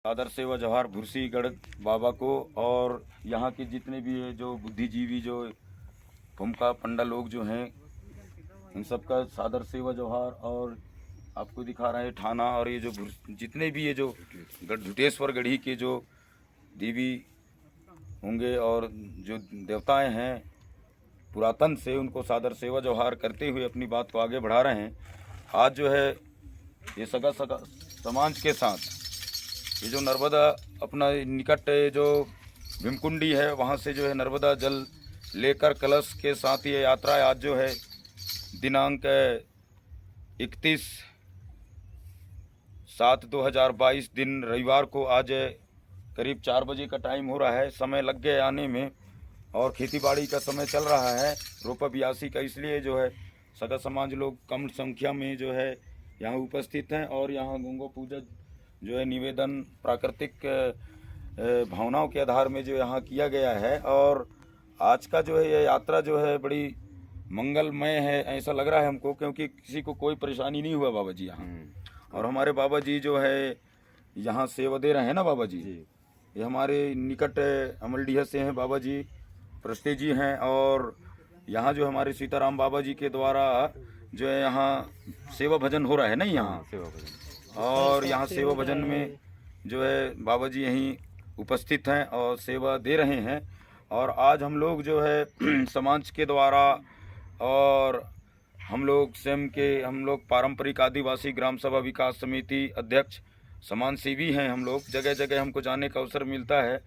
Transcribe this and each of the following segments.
सादर सेवा जवाहर भुरसीगढ़ बाबा को और यहाँ के जितने भी है जो बुद्धिजीवी जो भूमिका पंडा लोग जो हैं इन सबका सादर सेवा जवाहर। और आपको दिखा रहे हैं ठाना और ये जो जितने भी ये जो झुटेश्वर गढ़ी के जो देवी होंगे और जो देवताएं हैं पुरातन से, उनको सादर सेवा जवाहर करते हुए अपनी बात को आगे बढ़ा रहे हैं। आज जो है ये सगा समाज के साथ ये जो नर्मदा अपना निकट जो भीमकुंडी है वहाँ से जो है नर्मदा जल लेकर कलश के साथ ये यात्रा आज जो है दिनांक 31/7/2022 दिन रविवार को आज करीब 4 बजे का टाइम हो रहा है। समय लग गया आने में और खेतीबाड़ी का समय चल रहा है, रोपा बियासी का, इसलिए जो है सगा समाज लोग कम संख्या में जो है यहाँ उपस्थित हैं। और यहाँ गंगा पूजा जो है निवेदन प्राकृतिक भावनाओं के आधार में जो यहाँ किया गया है। और आज का जो है ये यात्रा जो है बड़ी मंगलमय है, ऐसा लग रहा है हमको, क्योंकि किसी को कोई परेशानी नहीं हुआ बाबा जी यहाँ। और हमारे बाबा जी जो है यहाँ सेवा दे रहे हैं ना बाबा जी, ये हमारे निकट अमलडीहा से हैं बाबा जी, प्रस्ते जी हैं। और यहाँ जो हमारे सीताराम बाबा जी के द्वारा जो है यहाँ सेवा भजन हो रहा है ना यहाँ सेवा भजन। और यहाँ सेवा भजन में जो है बाबा जी यहीं उपस्थित हैं और सेवा दे रहे हैं। और आज हम लोग जो है समाज के द्वारा और हम लोग स्वयं के हम लोग पारंपरिक आदिवासी ग्राम सभा विकास समिति अध्यक्ष समाज सेवी हैं। हम लोग जगह जगह हमको जाने का अवसर मिलता है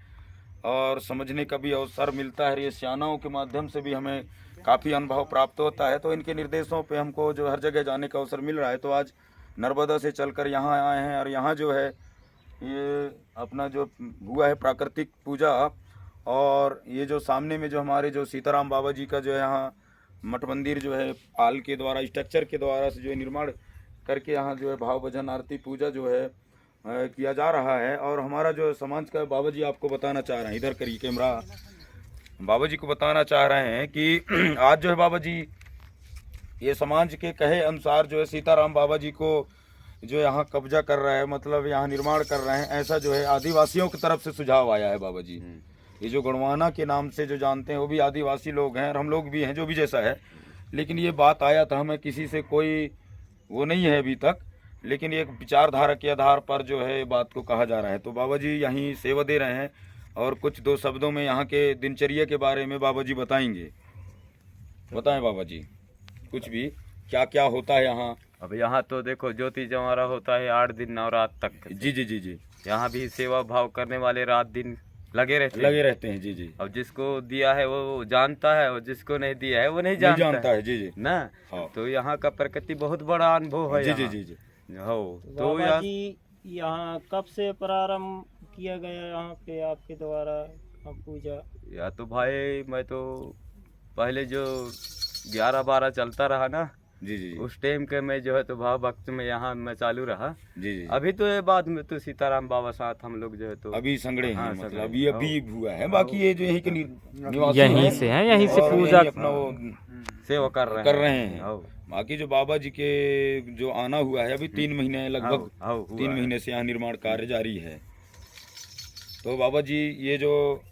और समझने का भी अवसर मिलता है। ये सियानाओं के माध्यम से भी हमें काफ़ी अनुभव प्राप्त होता है, तो इनके निर्देशों पे हमको जो हर जगह जाने का अवसर मिल रहा है। तो आज नर्मदा से चलकर यहाँ आए हैं और यहाँ जो है ये अपना जो हुआ है प्राकृतिक पूजा। और ये जो सामने में जो हमारे जो सीताराम बाबा जी का जो है यहाँ मठ मंदिर जो है पाल के द्वारा स्ट्रक्चर के द्वारा से जो है निर्माण करके यहाँ जो है भाव भजन आरती पूजा जो है किया जा रहा है। और हमारा जो समाज का बाबा जी आपको बताना चाह रहे हैं, इधर करिए कैमरा, बाबा जी को बताना चाह रहे हैं कि आज जो है बाबा जी ये समाज के कहे अनुसार जो है सीताराम बाबा जी को जो यहाँ कब्जा कर रहा है, मतलब यहाँ निर्माण कर रहे हैं, ऐसा जो है आदिवासियों की तरफ से सुझाव आया है बाबा जी। ये जो गणवाना के नाम से जो जानते हैं वो भी आदिवासी लोग हैं और हम लोग भी हैं जो भी जैसा है। लेकिन ये बात आया था, हमें किसी से कोई वो नहीं है अभी तक, लेकिन एक विचारधारा के आधार पर जो है बात को कहा जा रहा है। तो बाबा जी यहीं सेवा दे रहे हैं और कुछ दो शब्दों में यहाँ के दिनचर्या के बारे में बाबा जी बताएंगे। बताएं बाबा जी कुछ भी, क्या क्या होता है यहाँ। अब यहाँ तो देखो ज्योति जमारा होता है 8 दिन नवरात तक। जी जी जी जी। यहाँ भी सेवा भाव करने वाले रात दिन लगे रहते हैं। जी जी। अब जिसको दिया है वो जानता है और जिसको नहीं दिया है वो नहीं जानता है। जी जी ना। हाँ। तो यहाँ का प्रकृति बहुत बड़ा अनुभव है। जी जी जी जी। हो तो यहाँ कब से प्रारंभ किया गया यहाँ पे आपके द्वारा पूजा? या तो भाई मैं तो पहले जो 11-12 चलता रहा ना, जी जी, उस टाइम के मैं जो है तो भाव भक्त में यहाँ मैं चालू रहा। जी जी। अभी तो ये बाद में तो सीताराम बाबा साथ हम लोग जो है तो अभी संगड़े हैं। हाँ, मतलब अभी हुआ है, बाकी ये जो यहीं के निवासी यहीं से हैं, यहीं से पूजा अपना वो सेवा कर रहे हैं। बाकी जो बाबा जी के जो आना हुआ है अभी 3 महीने लगभग 3 महीने से यहाँ निर्माण कार्य जारी है। तो बाबा जी ये जो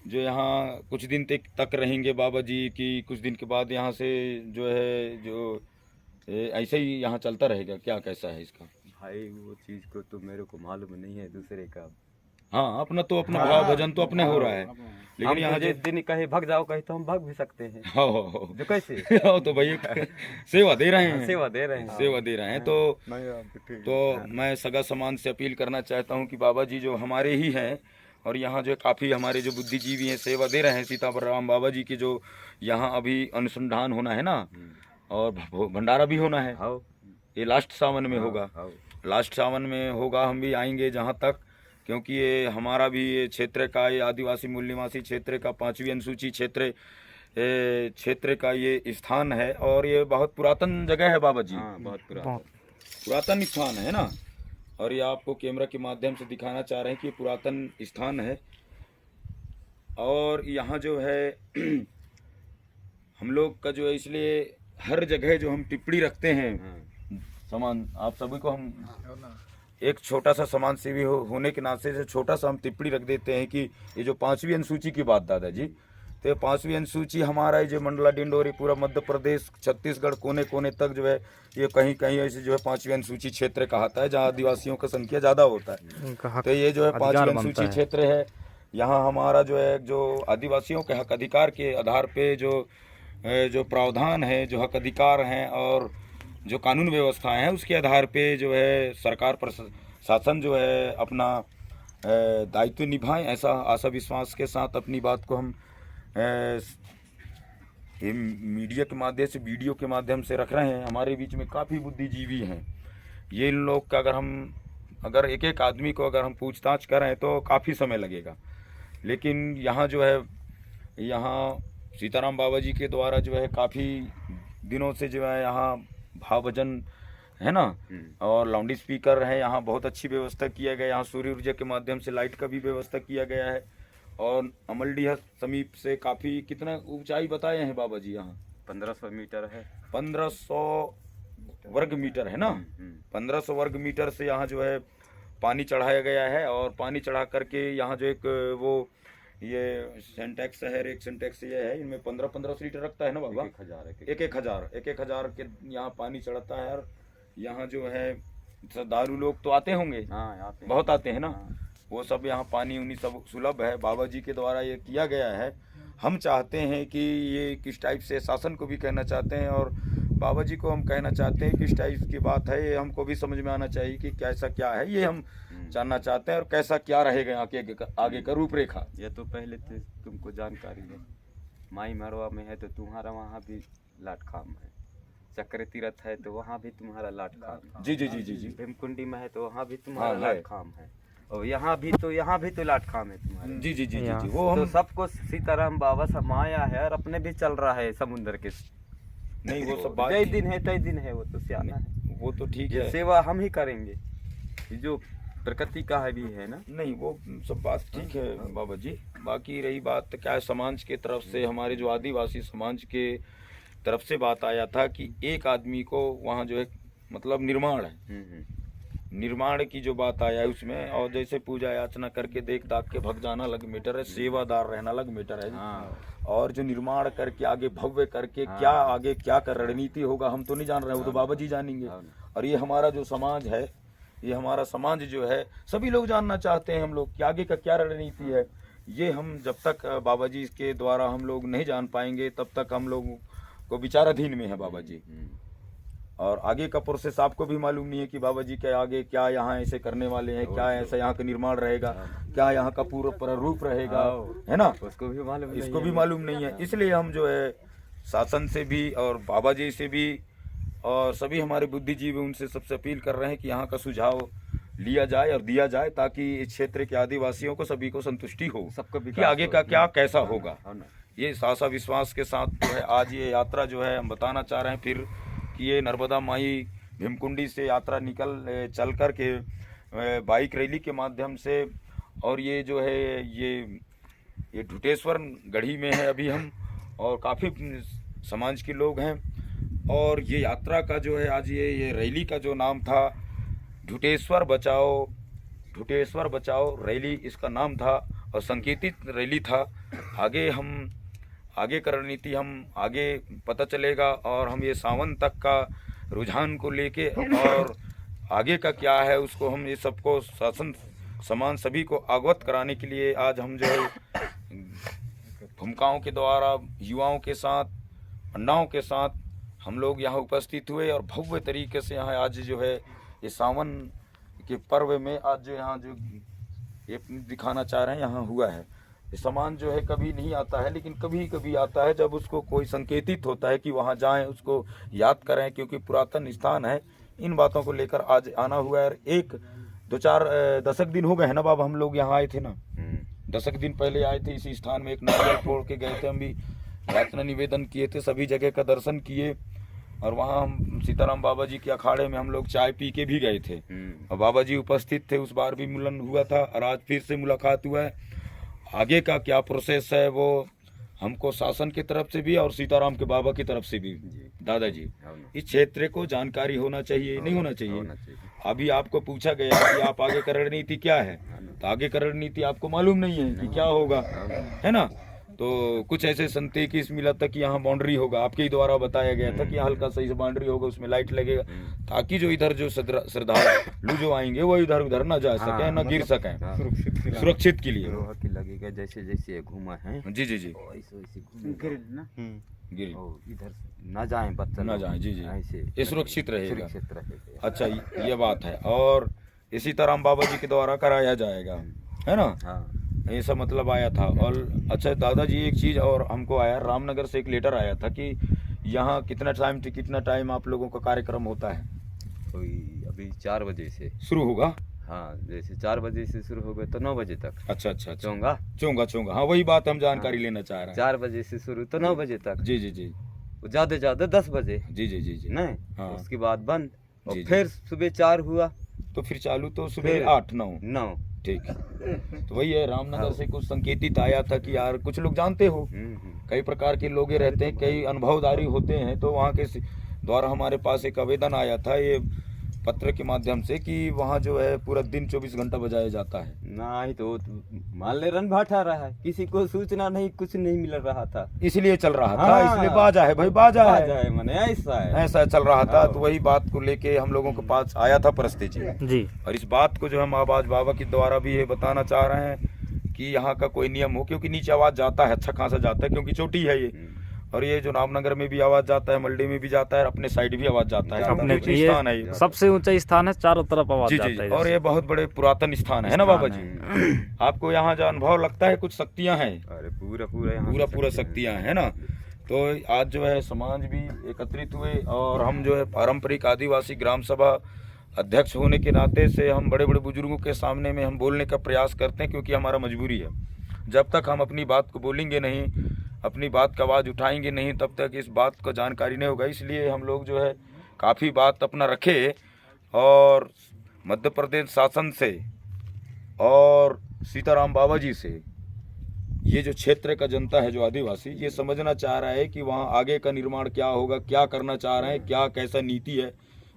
यहाँ कुछ दिन तक रहेंगे बाबा जी की, कुछ दिन के बाद यहाँ से जो है जो ऐसे ही यहाँ चलता रहेगा, क्या कैसा है इसका? भाई वो चीज को तो मेरे को मालूम नहीं है दूसरे का। हाँ, अपना तो अपना भाव भजन तो अपने हो रहा है, लेकिन यहाँ जिस दिन कहीं भाग जाओ कहीं तो हम भाग भी सकते हैं। जो कैसे तो भाई सेवा दे रहे हैं, सेवा दे रहे हैं। तो मैं सगा समाज से अपील करना चाहता हूँ कि बाबा जी जो हमारे ही हैं और यहाँ जो काफ़ी हमारे जो बुद्धिजीवी हैं सेवा दे रहे हैं। सीताराम बाबा जी के जो यहाँ अभी अनुसंधान होना है ना और भंडारा भी होना है, ये लास्ट सावन में होगा। लास्ट सावन में होगा, हम भी आएंगे जहाँ तक, क्योंकि ये हमारा भी ये क्षेत्र का, ये आदिवासी मूल निवासी क्षेत्र का 5वीं अनुसूची क्षेत्र का ये स्थान है। और ये बहुत पुरातन जगह है बाबा जी, बहुत पुरातन स्थान है ना। और ये आपको कैमरा के माध्यम से दिखाना चाह रहे हैं कि ये पुरातन स्थान है। और यहाँ जो है हम लोग का जो है, इसलिए हर जगह जो हम टिप्पणी रखते हैं सामान आप सभी को हम एक छोटा सा समाज सेवी होने के नाते से छोटा सा हम टिप्पणी रख देते हैं कि ये जो 5वीं अनुसूची की बात दादाजी, तो 5वीं अनुसूची हमारा जो मंडला डिंडोरी पूरा मध्य प्रदेश छत्तीसगढ़ कोने कोने तक जो है ये कहीं कहीं ऐसे जो है 5वीं अनुसूची क्षेत्र कहता है, जहाँ आदिवासियों का संख्या ज़्यादा होता है। तो ये जो है 5वीं अनुसूची क्षेत्र है। यहाँ हमारा जो है जो आदिवासियों के हक अधिकार के आधार पे जो प्रावधान है, जो हक अधिकार हैं और जो कानून व्यवस्थाएं हैं, उसके आधार पे जो है सरकार प्रशासन जो है अपना दायित्व निभाएं, ऐसा आशा विश्वास के साथ अपनी बात को हम मीडिया के माध्यम से, वीडियो के माध्यम से रख रहे हैं। हमारे बीच में काफ़ी बुद्धिजीवी हैं। ये इन लोग का अगर एक एक आदमी को अगर हम पूछताछ करें तो काफ़ी समय लगेगा, लेकिन यहाँ जो है यहाँ सीताराम बाबा जी के द्वारा जो है काफ़ी दिनों से जो है यहाँ भाव भजन है ना, और लाउड स्पीकर है, यहाँ बहुत अच्छी व्यवस्था किया गया। यहाँ सूर्य ऊर्जा के माध्यम से लाइट का भी व्यवस्था किया गया है। और अमलडीहा समीप से काफ़ी कितना ऊंचाई बताए हैं बाबा जी? यहाँ 1500 मीटर है। 1500 वर्ग मीटर है ना। 1500 वर्ग मीटर से यहाँ जो है पानी चढ़ाया गया है। और पानी चढ़ा करके यहाँ जो एक वो ये सेंटेक्स है, एक सेंटेक्स ये है, इनमें 1500 लीटर रखता है ना बाबा? 1000 के यहाँ पानी चढ़ता है। और यहाँ जो है श्रद्धालु लोग तो आते होंगे, बहुत आते हैं ना। वो सब यहाँ पानी उनी सब सुलभ है, बाबा जी के द्वारा ये किया गया है। हम चाहते हैं कि ये किस टाइप से, शासन को भी कहना चाहते हैं और बाबा जी को हम कहना चाहते हैं किस टाइप की बात है, ये हमको भी समझ में आना चाहिए कि कैसा क्या है, ये हम जानना चाहते हैं। और कैसा क्या रहेगा आगे का रूपरेखा। ये तो पहले तुमको जानकारी है, माई मरवा में है तो तुम्हारा वहाँ भी लाट खाम है, चक्र तीर्थ है तो वहाँ भी तुम्हारा लाट खाम है। जी जी जी जी जी। भीमकुंडी में है तो वहाँ भी तुम्हारा लाट खाम है, और यहाँ भी तो लाट खाम है तुम्हारा। जी जी जी जी जी। वो तो हम सबको सीताराम बाबा समाया है और अपने भी चल रहा है समुद्र के। नहीं वो सब बात जय दिन है तय दिन है, वो तो सियाना है, वो तो ठीक है। सेवा हम ही करेंगे, जो प्रकृति का है भी है ना। नहीं वो सब बात ठीक है बाबा जी। बाकी रही बात क्या है, समाज के तरफ से, हमारे जो आदिवासी समाज के तरफ से बात आया था कि एक आदमी को वहाँ जो है मतलब निर्माण है, निर्माण की जो बात आया है उसमें, और जैसे पूजा याचना करके देख दाख के भग जाना अलग मैटर है, सेवादार रहना अलग मैटर है। और जो निर्माण करके आगे भव्य करके क्या आगे क्या कर रणनीति होगा हम तो नहीं जान रहे, वो तो बाबा जी जानेंगे। और ये हमारा जो समाज है, ये हमारा समाज जो है, सभी लोग जानना चाहते हैं हम लोग कि आगे का क्या रणनीति है। ये हम जब तक बाबा जी के द्वारा हम लोग नहीं जान पाएंगे तब तक हम लोग को विचाराधीन में है बाबा जी। और आगे का प्रोसेस आपको भी मालूम नहीं है कि बाबा जी के आगे क्या यहाँ ऐसे करने वाले हैं, क्या ऐसा यहाँ का निर्माण रहेगा, क्या यहाँ का पूरा प्रारूप रहेगा, है ना, उसको भी मालूम, इसको भी मालूम नहीं है। इसलिए हम जो है शासन से भी और बाबा जी से भी और सभी हमारे बुद्धिजीवी उनसे सबसे अपील कर रहे हैं कि यहाँ का सुझाव लिया जाए और दिया जाए, ताकि इस क्षेत्र के आदिवासियों को सभी को संतुष्टि हो सबको कि आगे का क्या कैसा होगा। ये आशा विश्वास के साथ जो है आज ये यात्रा जो है हम बताना चाह रहे हैं फिर कि ये नर्मदा माई भीमकुंडी से यात्रा चल कर के बाइक रैली के माध्यम से, और ये जो है ये ढुटेश्वर गढ़ी में है अभी हम, और काफ़ी समाज के लोग हैं। और ये यात्रा का जो है आज ये रैली का जो नाम था ढुटेश्वर बचाओ रैली इसका नाम था, और संकेतित रैली था। आगे का रणनीति हम आगे पता चलेगा, और हम ये सावन तक का रुझान को लेके और आगे का क्या है उसको हम ये सबको शासन समाज सभी को अवगत कराने के लिए आज हम जो है भूमिकाओं के द्वारा युवाओं के साथ, अन्नाओं के साथ हम लोग यहाँ उपस्थित हुए और भव्य तरीके से यहाँ आज जो है ये सावन के पर्व में आज जो यहाँ जो ये दिखाना चाह रहे हैं यहाँ हुआ है। ये सामान जो है कभी नहीं आता है, लेकिन कभी कभी आता है जब उसको कोई संकेतित होता है कि वहाँ जाएं, उसको याद करें, क्योंकि पुरातन स्थान है। इन बातों को लेकर आज आना हुआ है। 1-2-4 दशक दिन हो गए हैं ना बाबा, हम लोग यहाँ आए थे ना, 10 दिन पहले आए थे इसी स्थान में, एक नारियल फोड़ के गए थे, हम भी यातना निवेदन किए थे, सभी जगह का दर्शन किए। और वहाँ हम सीताराम बाबा जी के अखाड़े में हम लोग चाय पी के भी गए थे और बाबा जी उपस्थित थे, उस बार भी मिलन हुआ था और आज फिर से मुलाकात हुआ है। आगे का क्या प्रोसेस है वो हमको शासन की तरफ से भी और सीताराम के बाबा की तरफ से भी जी। दादाजी हो ना, इस क्षेत्र को जानकारी होना चाहिए, नहीं होना चाहिए। होना चाहिए। अभी आपको पूछा गया कि आप आगे का रणनीति क्या है, तो आगे का रणनीति आपको मालूम नहीं है कि क्या होगा, है ना। तो कुछ ऐसे संकेत की मिला था कि यहाँ बाउंड्री होगा, आपके ही द्वारा बताया गया था कि यहाँ हल्का सही से बाउंड्री होगा, उसमें लाइट लगेगा, ताकि जो इधर जो श्रद्धालु जो आएंगे वो इधर उधर ना जा सके, ना गिर सके, सुरक्षित के लिए। लोहा की लगेगा, जैसे जैसे ये घूमा है जी जी जी, वैसे वैसे घूमेगा। गिर और इधर ना जाए बच्चा ना लोग, जाए, जी जी, ऐसे ये सुरक्षित रहेगा। सुरक्षित रहेगा। अच्छा, ये बात है। और इसी तरह बाबा जी के द्वारा कराया जाएगा, है ना, हाँ, ऐसा मतलब आया था। और अच्छा दादाजी, एक चीज़ और हमको आया, रामनगर से एक लेटर आया था कि यहाँ कितना टाइम आप लोगों का कार्यक्रम होता है, कोई अभी 4 बजे से शुरू होगा। हाँ, जैसे 4 बजे से शुरू हो गए तो 9 बजे तक अच्छा अच्छा अच्छा, चोंगा। चोंगा, हाँ वही बात हम जानकारी लेना चाह रहे हैं। 4 बजे से शुरू तो 9 बजे तक, जी जी जी ज्यादा 10 बजे जी जी जी जी, नहीं, हाँ। उसके बाद बंद, और जी, जी। फिर सुबह 4 हुआ, तो फिर चालू तो सुबह फिर 8-9, 9। ठीक। तो वही है, रामनगर से कुछ संकेतित आया था कि यार कुछ लोग जानते हो, कई प्रकार के लोग ये रहते हैं, कई अनुभवदारी होते हैं, तो वहाँ के द्वारा हमारे पास एक आवेदन आया था ये पत्र के माध्यम से कि वहाँ जो है पूरा दिन 24 घंटा बजाया जाता है। नहीं तो मान ले रन भाटा रहा है, किसी को सूचना नहीं, कुछ नहीं मिल रहा था, इसलिए चल रहा था, हाँ। इसलिए बाजा है भाई, बाजा है, मैंने ऐसा है। ऐसा चल रहा था। तो वही बात को लेके हम लोगों के पास आया था परिस्थिति जी। और इस बात को जो हम आवाज बाबा के द्वारा भी ये बताना चाह रहे हैं कि यहाँ का कोई नियम हो, क्योंकि नीचे आवाज जाता है, अच्छा खासा जाता है, क्योंकि चोटी है ये, और ये जो रामनगर में भी आवाज जाता है, मल्डी में भी जाता है, अपने साइड भी आवाज जाता है, अपने ऊंची स्थान है ये। सबसे ऊंचा स्थान है, चारों तरफ आवाज जी जाता जी, है। और ये बहुत बड़े पुरातन स्थान है ना बाबा जी। आपको यहाँ जो अनुभव लगता है कुछ शक्तियाँ हैं, अरे पूरा पूरा शक्तियाँ है ना। तो आज जो है समाज भी एकत्रित हुए और हम जो है पारंपरिक आदिवासी ग्राम सभा अध्यक्ष होने के नाते से हम बड़े बड़े बुजुर्गों के सामने में हम बोलने का प्रयास करते हैं, क्योंकि हमारा मजबूरी है। जब तक हम अपनी बात को बोलेंगे नहीं, अपनी बात का आवाज़ उठाएंगे नहीं, तब तक इस बात को जानकारी नहीं होगा। इसलिए हम लोग जो है काफ़ी बात अपना रखे और मध्य प्रदेश शासन से और सीताराम बाबा जी से ये जो क्षेत्र का जनता है, जो आदिवासी, ये समझना चाह रहा है कि वहाँ आगे का निर्माण क्या होगा, क्या करना चाह रहे हैं, क्या कैसा नीति है,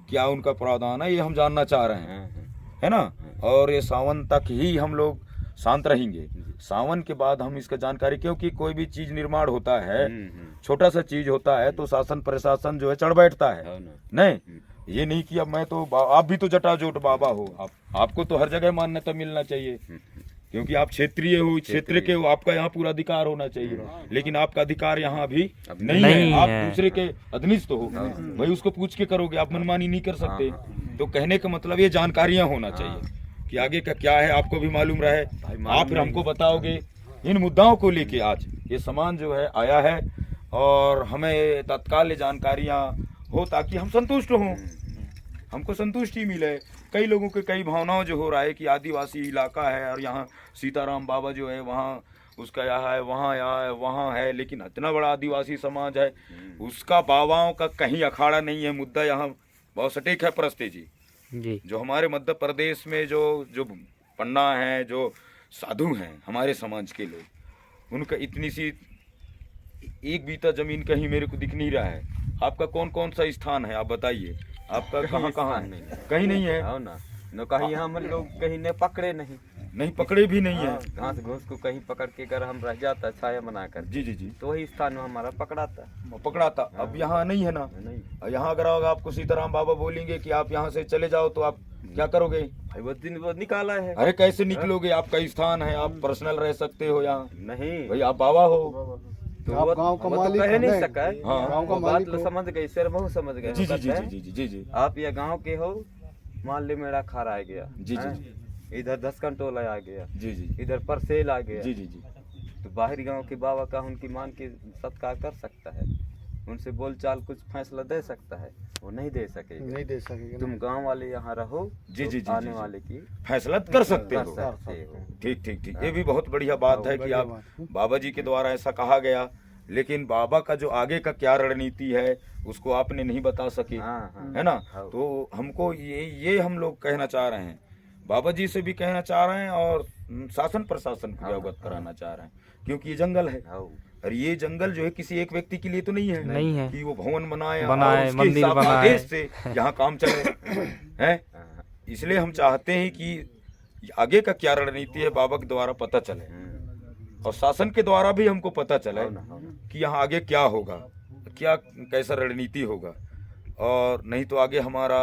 क्या उनका प्रावधान है, ये हम जानना चाह रहे हैं, है ना। और ये सावन तक ही हम लोग शांत रहेंगे, सावन के बाद हम इसका जानकारी, क्योंकि कोई भी चीज निर्माण होता है, छोटा सा चीज होता है तो शासन प्रशासन जो है चढ़ बैठता है। नहीं, ये नहीं कि अब मैं तो आप भी तो जटाजोट बाबा हो, आपको तो हर जगह मान्यता मिलना चाहिए, क्योंकि आप क्षेत्रीय हो, क्षेत्र के हो, आपका यहाँ पूरा अधिकार होना चाहिए, लेकिन आपका अधिकार यहाँ अभी नहीं है, आप दूसरे के अधीनस्थ हो भाई, उसको पूछ के करोगे, आप मनमानी नहीं कर सकते। तो कहने का मतलब ये जानकारियां होना चाहिए कि आगे का क्या है, आपको भी मालूम रहे, आप फिर हमको बताओगे। इन मुद्दाओं को लेके आज ये सामान जो है आया है और हमें तत्काल जानकारियां हो ताकि हम संतुष्ट हों, हमको संतुष्टि मिले। कई लोगों के कई भावनाओं जो हो रहा है कि आदिवासी इलाका है और यहाँ सीताराम बाबा जो है वहाँ उसका यहाँ है, वहाँ है, लेकिन इतना बड़ा आदिवासी समाज है, उसका बाबाओं का कहीं अखाड़ा नहीं है। मुद्दा यहाँ बहुत सटीक है परस्ते जी। जो हमारे मध्य प्रदेश में जो पन्ना हैं, जो साधु हैं, हमारे समाज के लोग, उनका इतनी सी एक बीता जमीन कहीं मेरे को दिख नहीं रहा है। आपका कौन कौन सा स्थान है, आप बताइए, आपका कहाँ कहाँ है? कहीं नहीं है ना, न कहीं हम लोग कहीं ने पकड़े नहीं पकड़े भी नहीं है। घास घूस को कहीं पकड़ के कर हम रह जाता छाया बनाकर। जी जी जी, तो वही स्थान में हमारा पकड़ा था। अब यहाँ नहीं है ना, नहीं। यहाँ अगर आपको सीताराम बाबा बोलेंगे कि आप यहाँ से चले जाओ तो आप क्या करोगे? भाई वो दिन वो निकाला है। अरे कैसे निकलोगे, आपका स्थान है, आप पर्सनल रह सकते हो यहाँ। नहीं भाई, आप बाबा हो तो आप गांव का मालिक कह नहीं सका है। हाँ, गांव का मालिक बात समझ गए, सर बहुत समझ गए। जी जी जी जी जी जी जी, आप ये गांव के हो, मान ले मेरा खारा आ गया, जी जी, इधर 10 कंटोला आ गया, जी जी, इधर परसेल आ गया, जी जी जी, तो बाहरी गांव के बाबा का उनकी मान के सत्कार कर सकता है, उनसे बोलचाल कुछ फैसला दे सकता है, वो नहीं दे सकेगा। तुम गांव वाले यहाँ रहो, जी जी जी, आने वाले की फैसला कर सकते हो। ठीक ठीक ठीक, ये भी बहुत बढ़िया बात है कि आप बाबा जी के द्वारा ऐसा कहा गया, लेकिन बाबा का जो आगे का क्या रणनीति है उसको आपने नहीं बता सके, है ना। तो हमको ये हम लोग कहना चाह रहे हैं, बाबा जी से भी कहना चाह रहे हैं और शासन प्रशासन को भी अवगत कराना चाह रहे हैं, क्योंकि ये जंगल है, और ये जंगल जो है किसी एक व्यक्ति के लिए तो नहीं है, नहीं है कि वो भवन बनाए बनाए, और उसके मंदिर हिसाब बनाए। आदेश से यहाँ काम चले हैं। इसलिए हम चाहते हैं कि आगे का क्या रणनीति है बाबा के द्वारा पता चले और शासन के द्वारा भी हमको पता चले कि यहाँ आगे क्या होगा, क्या कैसा रणनीति होगा। और नहीं तो आगे हमारा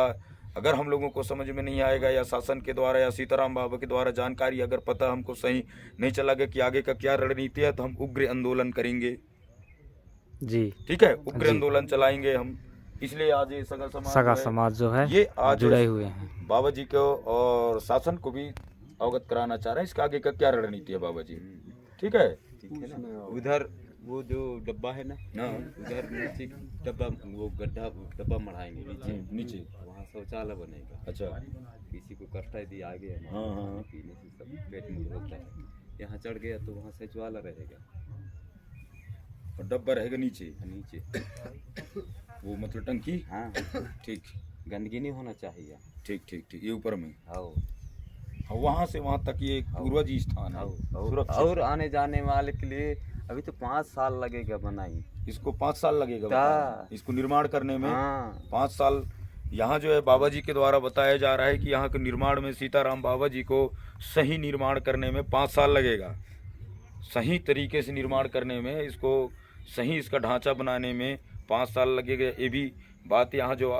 अगर हम लोगों को समझ में नहीं आएगा या शासन के द्वारा या सीताराम बाबा के द्वारा जानकारी अगर पता हमको सही नहीं चलेगा कि आगे का क्या रणनीति है, तो हम उग्र आंदोलन करेंगे। जी ठीक है, उग्र आंदोलन चलाएंगे हम। इसलिए आज ये सगा समाज जो है ये आज जुड़े हुए हैं। बाबा जी को और शासन को भी अवगत कराना चाह रहे हैं इसका आगे का क्या रणनीति है बाबा जी। ठीक है, उधर वो जो डब्बा है ना, उधर नीचे डब्बा, वो डब्बा मढ़ाएंगे नीचे वहाँ शौचालय बनेगा। अच्छा, किसी को कष्ट यदि आ गया ना, हाँ। पीने से सब पेट में होता है, यहाँ चढ़ गया तो वहाँ शौचालय रहेगा और डब्बा रहेगा नीचे वो मतलब टंकी। हाँ, ठीक, गंदगी नहीं होना चाहिए। ठीक ठीक ठीक, ये ऊपर में आओ, वहाँ से वहाँ तक ये पूर्वजी स्थान है सुरक्षित। और आने जाने वाले के लिए अभी तो 5 साल लगेगा बनाई। इसको 5 साल लगेगा क्या? बताओ, इसको निर्माण करने में हाँ। 5 साल। यहाँ जो है बाबा जी के द्वारा बताया जा रहा है कि यहाँ के निर्माण में सीताराम बाबा जी को सही निर्माण करने में 5 साल लगेगा। सही तरीके से निर्माण करने में, इसको सही इसका ढांचा बनाने में 5 साल लगेगा। ये भी बात यहाँ जो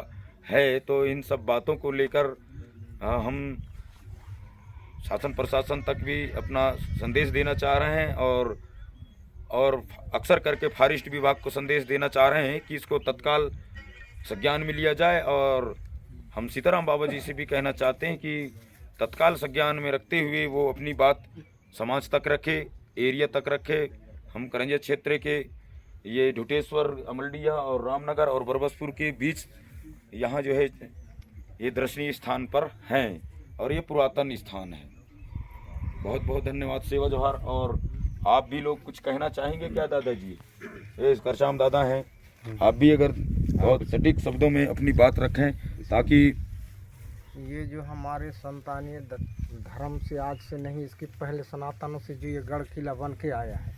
है, तो इन सब बातों को लेकर हम शासन प्रशासन तक भी अपना संदेश देना चाह रहे हैं और अक्सर करके फॉरेस्ट विभाग को संदेश देना चाह रहे हैं कि इसको तत्काल संज्ञान में लिया जाए। और हम सीताराम बाबा जी से भी कहना चाहते हैं कि तत्काल संज्ञान में रखते हुए वो अपनी बात समाज तक रखे, एरिया तक रखे। हम करंजिया क्षेत्र के ये ढुटेश्वर, अमलडिया और रामनगर और बरबसपुर के बीच यहाँ जो है ये दर्शनीय स्थान पर हैं और ये पुरातन स्थान है। बहुत बहुत धन्यवाद, सेवा जोहार। और आप भी लोग कुछ कहना चाहेंगे क्या दादाजी? ये करशाम दादा हैं, आप भी अगर बहुत सटीक शब्दों में अपनी बात रखें ताकि ये जो हमारे संतानीय धर्म से आज से नहीं, इसके पहले सनातनों से जो ये गढ़ किला बन के आया है,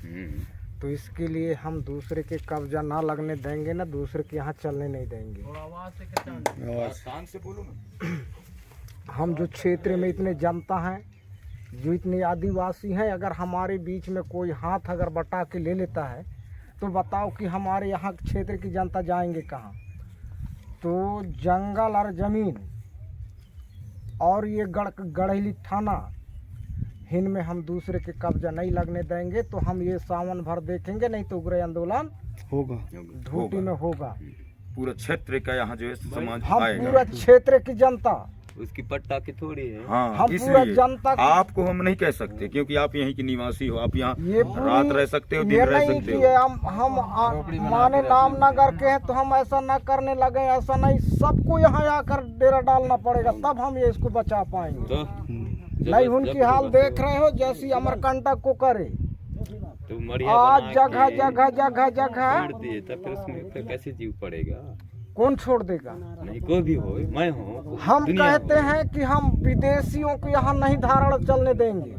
तो इसके लिए हम दूसरे के कब्जा ना लगने देंगे, ना दूसरे के यहाँ चलने नहीं देंगे। शान से बोलो ना। हम जो क्षेत्र में इतने जनता हैं, जो इतने आदिवासी हैं, अगर हमारे बीच में कोई हाथ अगर बटा के ले लेता है तो बताओ कि हमारे यहाँ क्षेत्र की जनता जाएंगे कहाँ? तो जंगल और ज़मीन और ये गढ़ैली थाना, इनमें हम दूसरे के कब्जा नहीं लगने देंगे। तो हम ये सावन भर देखेंगे, नहीं तो उग्र आंदोलन होगा, धूटी में होगा। पूरा क्षेत्र का यहाँ जो है समाज हम आएगा। पूरा क्षेत्र की जनता, उसकी पट्टा की थोड़ी है। हाँ, हम पूरा जनता आपको हम नहीं कह सकते क्योंकि आप यहीं के निवासी हो, आप यहाँ ये रात रह सकते हो, दिन ये रह नहीं सकते कि हम माने नामनगर के हैं तो हम ऐसा ना करने लगे, ऐसा नहीं। सबको यहाँ आकर डेरा डालना पड़ेगा, तब हम ये इसको बचा पाएंगे। तो नहीं, उनकी हाल देख रहे हो जैसी अमरकंटक को करे। तो आज जगह जगह जगह जगह दिए तब फिर उसमें फिर कैसे जीव पड़ेगा? कौन छोड़ देगा? नहीं, कोई भी हो, मैं हूँ, हम दुनिया कहते हो। हैं कि हम विदेशियों को यहाँ नहीं धारण चलने देंगे,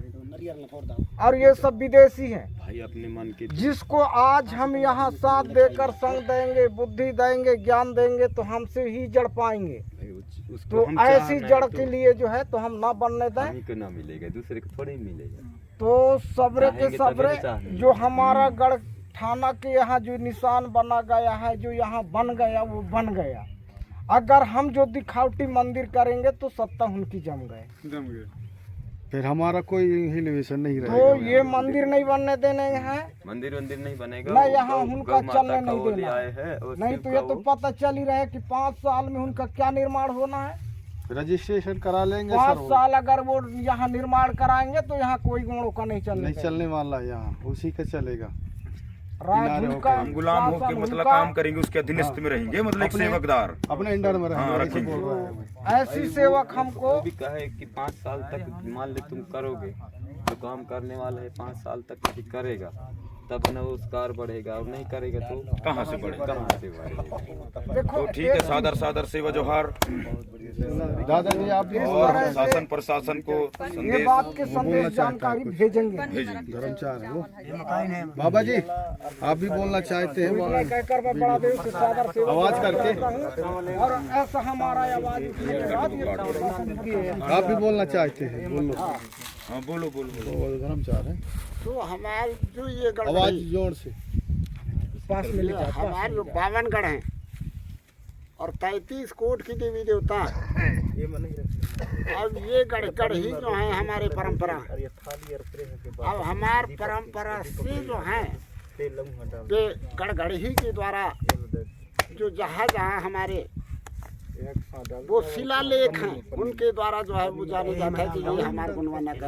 और ये सब विदेशी हैं। भाई अपने मन के जिसको आज हम यहाँ साथ देकर संग देंगे, बुद्धि देंगे, ज्ञान देंगे, तो हमसे ही जड़ पाएंगे। उसको तो हम ऐसी चाह जड़ नहीं के तो लिए जो है तो हम ना बनने दें। हमी को ना मिलेगा, दूसरे को थोड़ी मिलेगा। तो सबरे के चाहेंगे तभी सबरे तो चाहेंगे। जो हमारा गढ़ थाना के यहाँ जो निशान बना गया है, जो यहाँ बन गया वो बन गया। अगर हम जो दिखावटी मंदिर करेंगे तो सत्ता उनकी जम गए, फिर हमारा कोई इनहिबिशन नहीं तो रहेगा। ये मंदिर नहीं बनने देने हैं। मंदिर नहीं बनेगा ना यहाँ उनका गौ माता चलने का नहीं वो ले देना। आए हैं, और नहीं शिव तो का ये तो वो- पता चल ही रहा है कि 5 साल में उनका क्या निर्माण होना है। रजिस्ट्रेशन करा लेंगे 5 सर, साल अगर वो यहाँ निर्माण कराएंगे तो यहाँ कोई गुणों का नहीं चलने नहीं देंगे। चलने वाला यहाँ, उसी का चलेगा। राज किनारे उनका, होकर हम गुलाम होके शासन मतलब उनका, काम करेंगे, उसके अधीनस्थ में रहेंगे, मतलब एक अपने- सेवकदार। अपने अंडर में हाँ, रहेंगे, ऐसे रखेंगे। बोल रहा है मैं। ऐसी सेवक हमको वो भी कहे कि 5 साल तक मान ले तुम करोगे, तो काम करने वाला है 5 साल तक यदि करेगा तब न उसकार बढ़ेगा, और नहीं करेगा तो कहाँ से बढ़ेगा? कहाँ से बढ़ेगा। तो ठीक है, सादर सादर सेवा जोहार। दादाजी आप भी और शासन प्रशासन को ये संदेश बात के संदेश जानकारी भेजेंगे। भेजेंगे। धर्मचार है वो। बाबा जी आप भी बोलना चाहते हैं? कहकर मैं बड़ा देव से सादर सेवा आवाज करके और ऐसा हमारा आवाज उठने के बाद ये आप भी बोलना चाहते हैं? बोलो। हाँ बोलो बोलो। वो धर्मचार है, तो हमारे जो ये गढ़ आवाज जोर से। पास में ले जाओ। हमारे जो 52 गढ़ हैं और 33 कोट की देवी देवता अब ये गढ़ ही जो है हमारे परंपरा। अब हमारे परंपरा से जो है ये गढ़ ही के द्वारा जो जहाँ जहाँ हमारे वो शिलालेख हैं उनके द्वारा जो है वो जाने जाता है कि ये हमारे गुणवाना का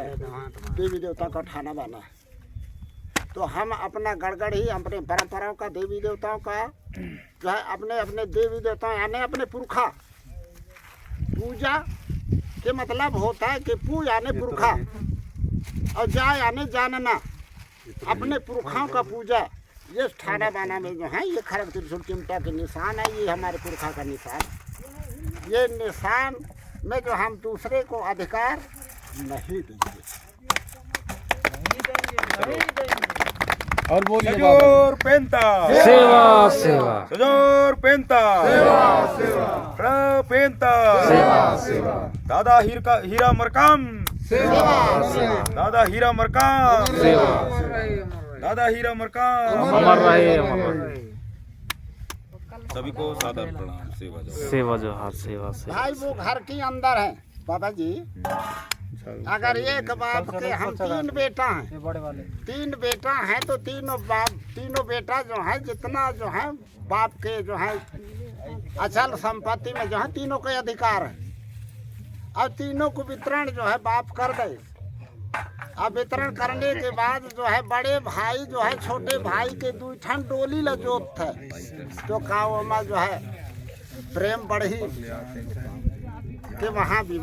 देवी देवता का ठाना बाना है। तो हम अपना गढ़ ही अपने परंपराओं का देवी देवताओं का जो है अपने अपने देवी देवताओं यानी अपने पुरखा पूजा के मतलब होता है कि पू यानी पुरखा और जा यानी जानना। अपने पुरखाओं का पूजा ये ठाना बाना में जो है ये खड़ग त्रिशूल चिमटा के निशान है, ये हमारे पुरखा का निशान। ये निशान में जो हम दूसरे को अधिकार नहीं देंगे। और बोलिए बाबा सजोर पेंता सेवा सेवा सजोर पेंता पेंता दादा हीरा मरकाम दादा हीरा मरकाम दादा हीरा मरकाम अमर रहे अमर रहे। सभी को सादर प्रणाम। सेवा जोहार। सेवा जोहार सेवा सेवा। भाई वो घर के अंदर है बाबा जी। अगर एक बाप के हम 3 बेटा हैं, 3 बेटा हैं तो तीनों बेटा जो है जितना जो है बाप के जो है अचल संपत्ति में जो है तीनों के अधिकार है। और तीनों को वितरण जो है बाप कर दे। अब वितरण करने के बाद जो है बड़े भाई जो है छोटे भाई के 2 ठन डोली लजोत है तो गाँव में जो है प्रेम बढ़ी के वहाँ विवाह